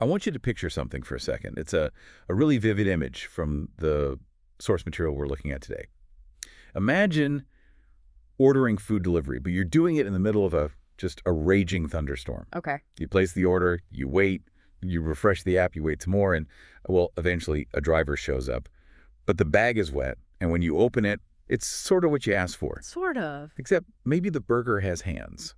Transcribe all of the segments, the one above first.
I want you to picture something for a second. It's a really vivid image from the source material we're looking at today. Imagine ordering food delivery, but you're doing it in the middle of just a raging thunderstorm. Okay. You place the order, you wait, you refresh the app, you wait some more, and, well, eventually a driver shows up. But the bag is wet, and when you open it, it's sort of what you asked for. Sort of. Except maybe the burger has hands,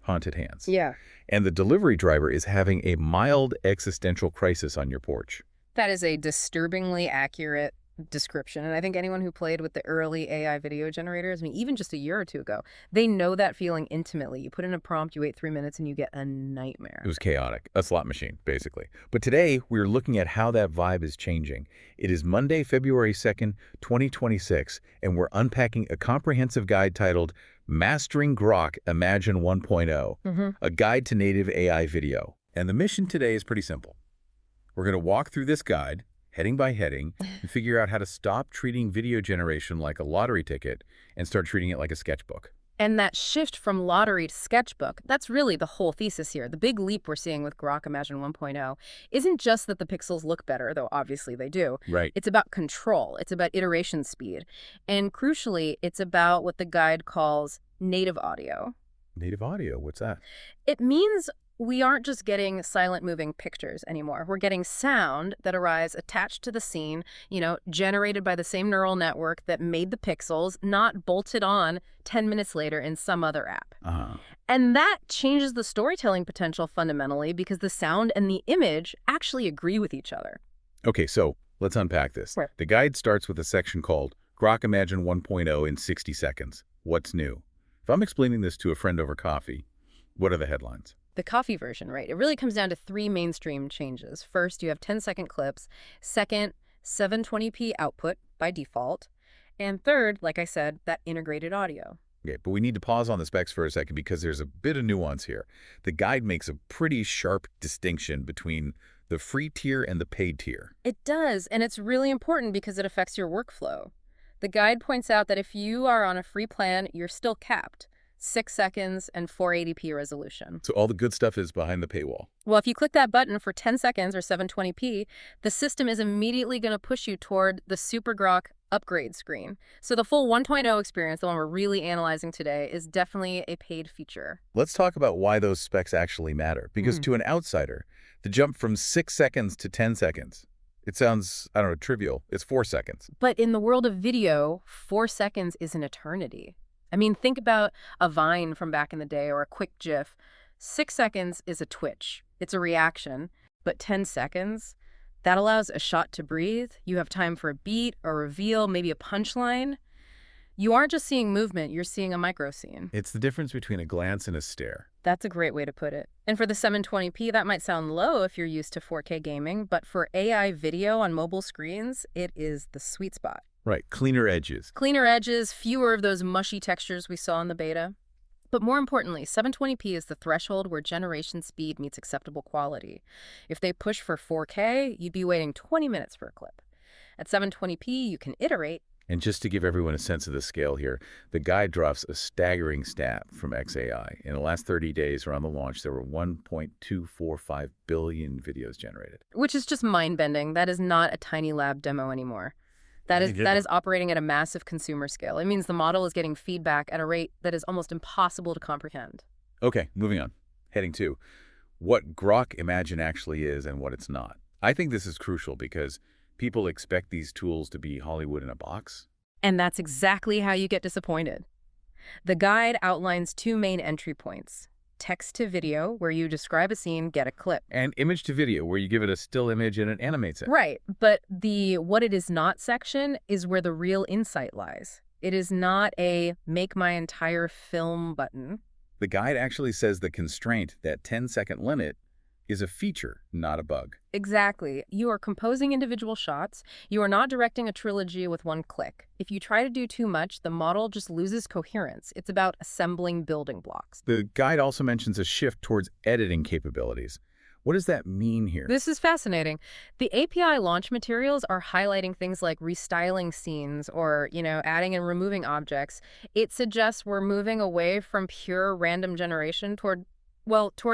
haunted hands. Yeah. And the delivery driver is having a mild existential crisis on your porch. That is a disturbingly accurate description. And I think anyone who played with the early AI video generators, I mean, even just a year or two ago, they know that feeling intimately. You put in a prompt, you wait 3 minutes, and you get a nightmare. It was chaotic. A slot machine, basically. But today, we're looking at how that vibe is changing. It is Monday, February 2nd, 2026, and we're unpacking a comprehensive guide titled Mastering Grok Imagine 1.0, a guide to native AI video. And the mission today is pretty simple. We're going to walk through this guide, heading by heading, and figure out how to stop treating video generation like a lottery ticket and start treating it like a sketchbook. And that shift from lottery to sketchbook, that's really the whole thesis here. The big leap we're seeing with Grok Imagine 1.0 isn't just that the pixels look better, though obviously they do. Right. It's about control. It's about iteration speed. And crucially, it's about what the guide calls native audio. Native audio, what's that? It means we aren't just getting silent moving pictures anymore. We're getting sound that arrives attached to the scene, generated by the same neural network that made the pixels, not bolted on 10 minutes later in some other app. And that changes the storytelling potential fundamentally because the sound and the image actually agree with each other. Okay, so let's unpack this. Right. The guide starts with a section called Grok Imagine 1.0 in 60 seconds. What's new? If I'm explaining this to a friend over coffee, what are the headlines? The coffee version, right? It really comes down to 3 mainstream changes. First, you have 10-second clips. Second, 720p output by default. And third, like I said, that integrated audio. Okay, but we need to pause on the specs for a second because there's a bit of nuance here. The guide makes a pretty sharp distinction between the free tier and the paid tier. It does, and it's really important because it affects your workflow. The guide points out that if you are on a free plan, you're still capped. 6 seconds and 480p resolution. So all the good stuff is behind the paywall. Well, if you click that button for 10 seconds or 720p, the system is immediately going to push you toward the SuperGrok upgrade screen. So the full 1.0 experience, the one we're really analyzing today, is definitely a paid feature. Let's talk about why those specs actually matter. Because to an outsider, the jump from 6 seconds to 10 seconds, it sounds, I don't know, trivial. It's 4 seconds. But in the world of video, 4 seconds is an eternity. I mean, think about a Vine from back in the day or a quick GIF. 6 seconds is a twitch. It's a reaction. But 10 seconds, that allows a shot to breathe. You have time for a beat, a reveal, maybe a punchline. You aren't just seeing movement, you're seeing a micro scene. It's the difference between a glance and a stare. That's a great way to put it. And for the 720p, that might sound low if you're used to 4K gaming, but for AI video on mobile screens, it is the sweet spot. Right, cleaner edges. Cleaner edges, fewer of those mushy textures we saw in the beta. But more importantly, 720p is the threshold where generation speed meets acceptable quality. If they push for 4K, you'd be waiting 20 minutes for a clip. At 720p, you can iterate. And just to give everyone a sense of the scale here, the guide drops a staggering stat from XAI. In the last 30 days around the launch, there were 1.245 billion videos generated. Which is just mind-bending. That is not a tiny lab demo anymore. That is operating at a massive consumer scale. It means the model is getting feedback at a rate that is almost impossible to comprehend. Okay, moving on. Heading 2. What Grok Imagine actually is and what it's not. I think this is crucial because people expect these tools to be Hollywood in a box. And that's exactly how you get disappointed. The guide outlines 2 main entry points. Text to video, where you describe a scene, get a clip. And image to video, where you give it a still image and it animates it. Right, but the what it is not section is where the real insight lies. It is not a make my entire film button. The guide actually says the constraint, that 10-second limit, is a feature, not a bug. Exactly. You are composing individual shots. You are not directing a trilogy with one click. If you try to do too much, the model just loses coherence. It's about assembling building blocks. The guide also mentions a shift towards editing capabilities. What does that mean here? This is fascinating. The API launch materials are highlighting things like restyling scenes or, adding and removing objects. It suggests we're moving away from pure random generation toward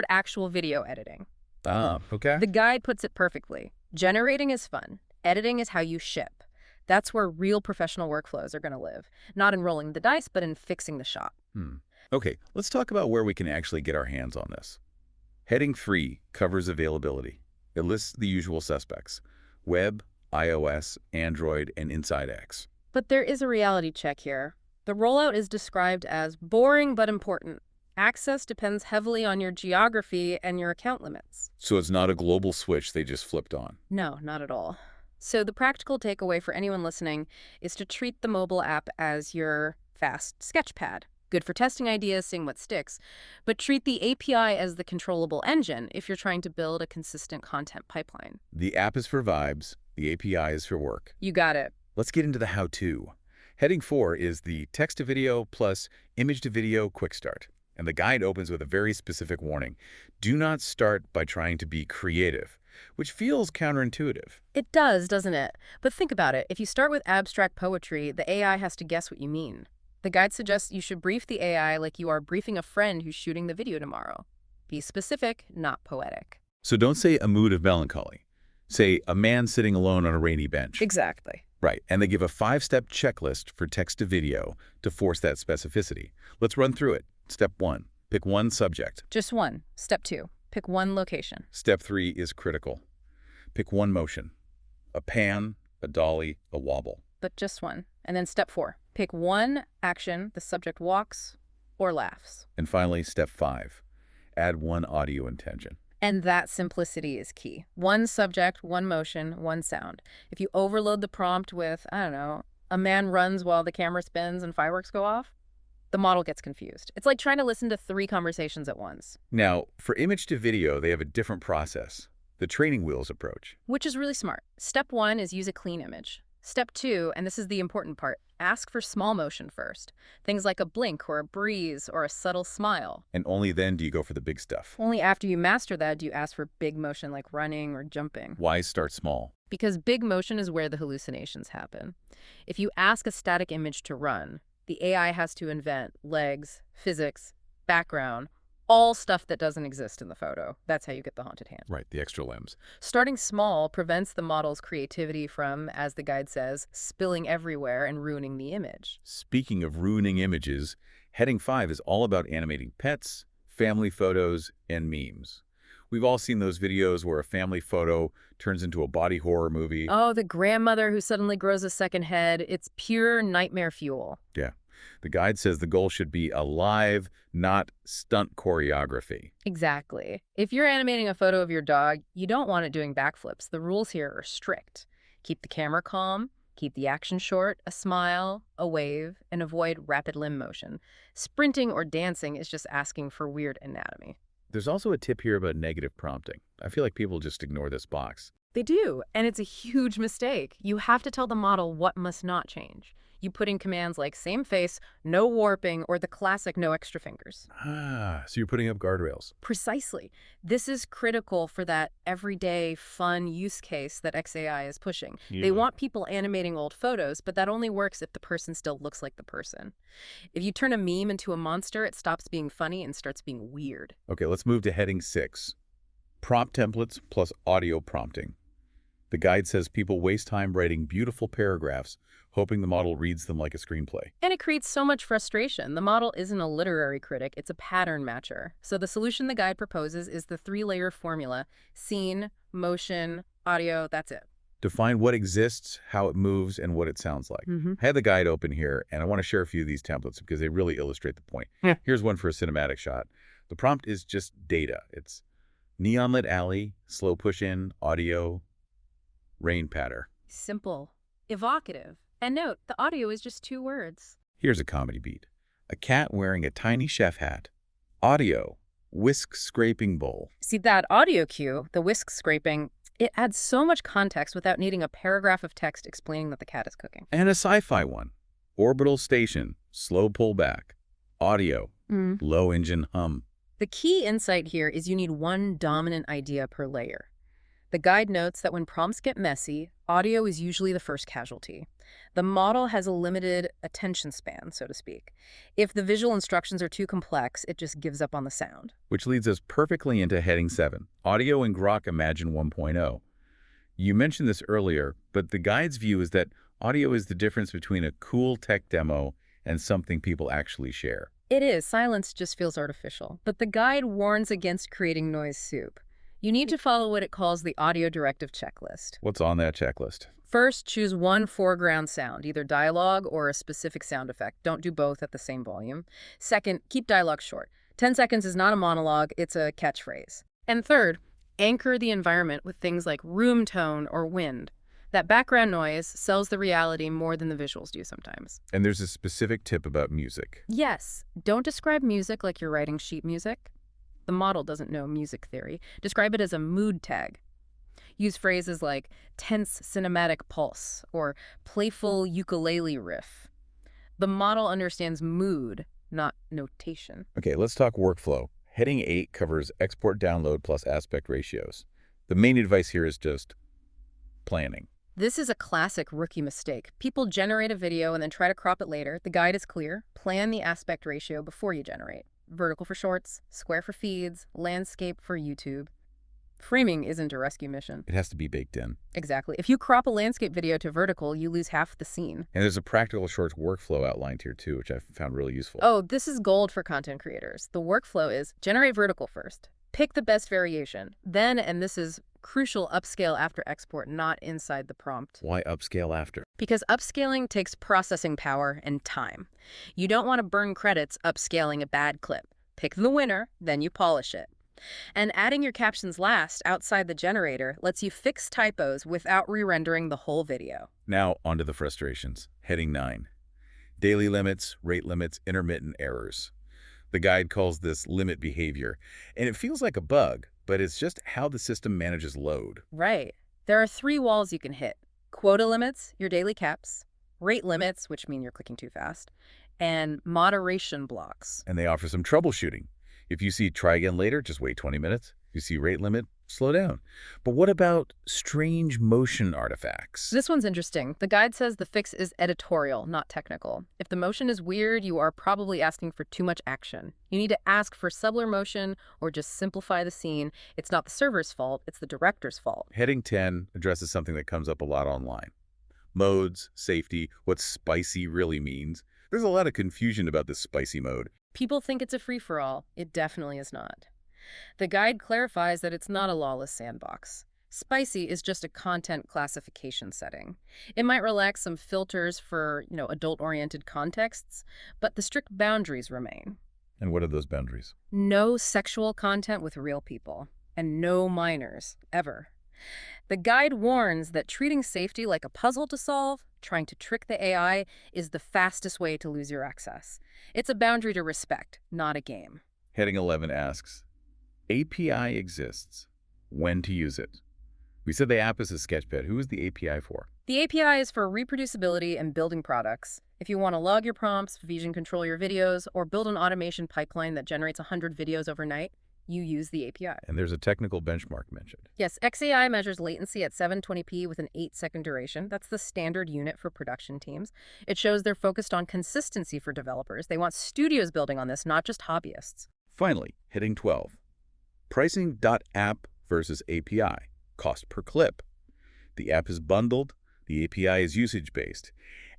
actual video editing. Ah, okay. The guide puts it perfectly. Generating is fun. Editing is how you ship. That's where real professional workflows are going to live. Not in rolling the dice, but in fixing the shot. Okay, let's talk about where we can actually get our hands on this. Heading 3 covers availability. It lists the usual suspects: web, iOS, Android, and Inside X. But there is a reality check here. The rollout is described as boring but important. Access depends heavily on your geography and your account limits. So it's not a global switch they just flipped on. No, not at all. So the practical takeaway for anyone listening is to treat the mobile app as your fast sketchpad. Good for testing ideas, seeing what sticks, but treat the API as the controllable engine if you're trying to build a consistent content pipeline. The app is for vibes, the API is for work. You got it. Let's get into the how-to. Heading 4 is the text-to-video plus image-to-video quick start. And the guide opens with a very specific warning. Do not start by trying to be creative, which feels counterintuitive. It does, doesn't it? But think about it. If you start with abstract poetry, the AI has to guess what you mean. The guide suggests you should brief the AI like you are briefing a friend who's shooting the video tomorrow. Be specific, not poetic. So don't say a mood of melancholy. Say a man sitting alone on a rainy bench. Exactly. Right, and they give a 5-step checklist for text-to-video to force that specificity. Let's run through it. Step 1, pick one subject. Just one. Step 2, pick one location. Step 3 is critical. Pick one motion. A pan, a dolly, a wobble. But just one. And then step 4, pick one action the subject walks or laughs. And finally, step 5, add one audio intention. And that simplicity is key. One subject, one motion, one sound. If you overload the prompt with, I don't know, a man runs while the camera spins and fireworks go off, the model gets confused. It's like trying to listen to 3 conversations at once. Now, for image to video, they have a different process, the training wheels approach. Which is really smart. Step 1 is use a clean image. Step 2, and this is the important part, ask for small motion first. Things like a blink or a breeze or a subtle smile. And only then do you go for the big stuff. Only after you master that do you ask for big motion like running or jumping. Why start small? Because big motion is where the hallucinations happen. If you ask a static image to run, the AI has to invent legs, physics, background, all stuff that doesn't exist in the photo. That's how you get the haunted hand. Right, the extra limbs. Starting small prevents the model's creativity from, as the guide says, spilling everywhere and ruining the image. Speaking of ruining images, Heading 5 is all about animating pets, family photos, and memes. We've all seen those videos where a family photo turns into a body horror movie. Oh, the grandmother who suddenly grows a second head. It's pure nightmare fuel. Yeah. The guide says the goal should be alive, not stunt choreography. Exactly. If you're animating a photo of your dog, you don't want it doing backflips. The rules here are strict. Keep the camera calm, keep the action short, a smile, a wave, and avoid rapid limb motion. Sprinting or dancing is just asking for weird anatomy. There's also a tip here about negative prompting. I feel like people just ignore this box. They do, and it's a huge mistake. You have to tell the model what must not change. You put in commands like same face, no warping, or the classic no extra fingers. Ah, so you're putting up guardrails. Precisely. This is critical for that everyday fun use case that XAI is pushing. Yeah. They want people animating old photos, but that only works if the person still looks like the person. If you turn a meme into a monster, it stops being funny and starts being weird. Okay, let's move to Heading 6. Prompt templates plus audio prompting. The guide says people waste time writing beautiful paragraphs, hoping the model reads them like a screenplay. And it creates so much frustration. The model isn't a literary critic, it's a pattern matcher. So the solution the guide proposes is the 3-layer formula: scene, motion, audio, that's it. Define what exists, how it moves, and what it sounds like. I had the guide open here, and I want to share a few of these templates because they really illustrate the point. Yeah. Here's one for a cinematic shot. The prompt is just data. It's neon-lit alley, slow push-in, audio, rain patter. Simple, evocative. And note, the audio is just 2 words. Here's a comedy beat. A cat wearing a tiny chef hat. Audio, whisk scraping bowl. See, that audio cue, the whisk scraping, it adds so much context without needing a paragraph of text explaining that the cat is cooking. And a sci-fi one. Orbital station, slow pullback. Audio, low engine hum. The key insight here is you need one dominant idea per layer. The guide notes that when prompts get messy, audio is usually the first casualty. The model has a limited attention span, so to speak. If the visual instructions are too complex, it just gives up on the sound. Which leads us perfectly into heading 7, Audio in Grok Imagine 1.0. You mentioned this earlier, but the guide's view is that audio is the difference between a cool tech demo and something people actually share. It is. Silence just feels artificial. But the guide warns against creating noise soup. You need to follow what it calls the audio directive checklist. What's on that checklist? First, choose one foreground sound, either dialogue or a specific sound effect. Don't do both at the same volume. Second, keep dialogue short. 10 seconds is not a monologue, it's a catchphrase. And third, anchor the environment with things like room tone or wind. That background noise sells the reality more than the visuals do sometimes. And there's a specific tip about music. Yes, don't describe music like you're writing sheet music. The model doesn't know music theory. Describe it as a mood tag. Use phrases like tense cinematic pulse or playful ukulele riff. The model understands mood, not notation. Okay, let's talk workflow. Heading 8 covers export download plus aspect ratios. The main advice here is just planning. This is a classic rookie mistake. People generate a video and then try to crop it later. The guide is clear. Plan the aspect ratio before you generate. Vertical for shorts, square for feeds, landscape for YouTube. Framing isn't a rescue mission. It has to be baked in. Exactly. If you crop a landscape video to vertical, you lose half the scene. And there's a practical shorts workflow outlined here too, which I found really useful. Oh, this is gold for content creators. The workflow is generate vertical first. Pick the best variation. Then, and this is crucial, upscale after export, not inside the prompt. Why upscale after? Because upscaling takes processing power and time. You don't want to burn credits upscaling a bad clip. Pick the winner, then you polish it. And adding your captions last, outside the generator, lets you fix typos without re-rendering the whole video. Now, onto the frustrations. Heading 9. Daily limits, rate limits, intermittent errors. The guide calls this limit behavior, and it feels like a bug, but it's just how the system manages load. Right. There are 3 walls you can hit. Quota limits, your daily caps, rate limits, which mean you're clicking too fast, and moderation blocks. And they offer some troubleshooting. If you see try again later, just wait 20 minutes. If you see rate limit, slow down. But what about strange motion artifacts? This one's interesting. The guide says the fix is editorial, not technical. If the motion is weird, you are probably asking for too much action. You need to ask for subtler motion or just simplify the scene. It's not the server's fault, it's the director's fault. Heading 10 addresses something that comes up a lot online. Modes, safety, what spicy really means. There's a lot of confusion about this spicy mode. People think it's a free-for-all. It definitely is not. The guide clarifies that it's not a lawless sandbox. Spicy is just a content classification setting. It might relax some filters for, adult-oriented contexts, but the strict boundaries remain. And what are those boundaries? No sexual content with real people, and no minors, ever. The guide warns that treating safety like a puzzle to solve, trying to trick the AI, is the fastest way to lose your access. It's a boundary to respect, not a game. Heading 11 asks, API exists. When to use it? We said the app is a sketchpad. Who is the API for? The API is for reproducibility and building products. If you want to log your prompts, vision control your videos, or build an automation pipeline that generates 100 videos overnight, you use the API. And there's a technical benchmark mentioned. Yes, XAI measures latency at 720p with an 8-second duration. That's the standard unit for production teams. It shows they're focused on consistency for developers. They want studios building on this, not just hobbyists. Finally, heading 12. Pricing.app versus API. Cost per clip. The app is bundled. The API is usage-based.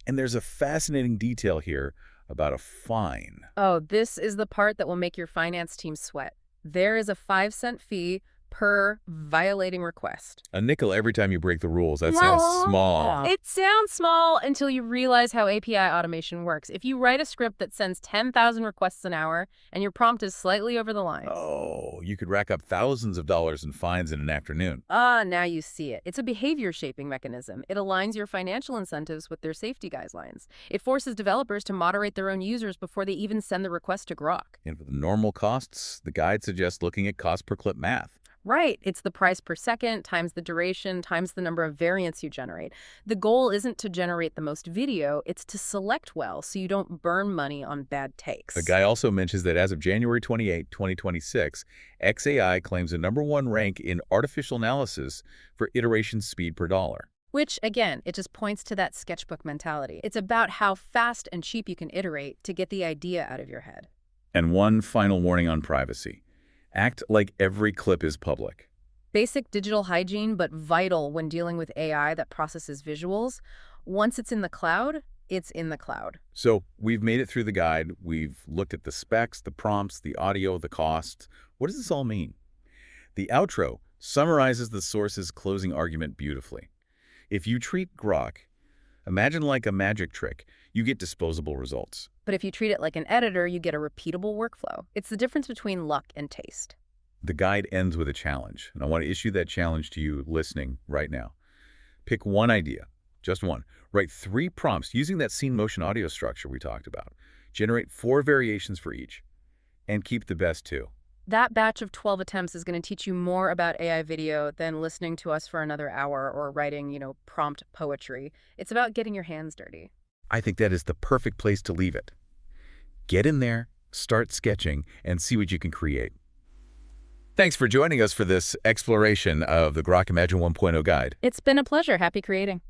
And there's a fascinating detail here about a fine. Oh, this is the part that will make your finance team sweat. There is a 5-cent fee per violating request. A nickel every time you break the rules. That sounds small. It sounds small until you realize how API automation works. If you write a script that sends 10,000 requests an hour and your prompt is slightly over the line. Oh, you could rack up thousands of dollars in fines in an afternoon. Now you see it. It's a behavior shaping mechanism. It aligns your financial incentives with their safety guidelines. It forces developers to moderate their own users before they even send the request to Grok. And for the normal costs, the guide suggests looking at cost per clip math. Right. It's the price per second times the duration times the number of variants you generate. The goal isn't to generate the most video, it's to select well so you don't burn money on bad The takes. guy also mentions that as of January 28, 2026, XAI claims a #1 rank in artificial analysis for iteration speed per dollar. Which, again, it just points to that sketchbook mentality. It's about how fast and cheap you can iterate to get the idea out of your head. And one final warning on privacy. Act like every clip is public. Basic digital hygiene, but vital when dealing with AI that processes visuals. Once it's in the cloud, it's in the cloud. So we've made it through the guide. We've looked at the specs, the prompts, the audio, the costs. What does this all mean? The outro summarizes the source's closing argument beautifully. If you treat Grok, imagine like a magic trick, you get disposable results. But if you treat it like an editor, you get a repeatable workflow. It's the difference between luck and taste. The guide ends with a challenge, and I want to issue that challenge to you listening right now. Pick one idea, just one. Write 3 prompts using that scene motion audio structure we talked about. Generate 4 variations for each, and keep the best 2. That batch of 12 attempts is going to teach you more about AI video than listening to us for another hour or writing, prompt poetry. It's about getting your hands dirty. I think that is the perfect place to leave it. Get in there, start sketching, and see what you can create. Thanks for joining us for this exploration of the Grok Imagine 1.0 guide. It's been a pleasure. Happy creating.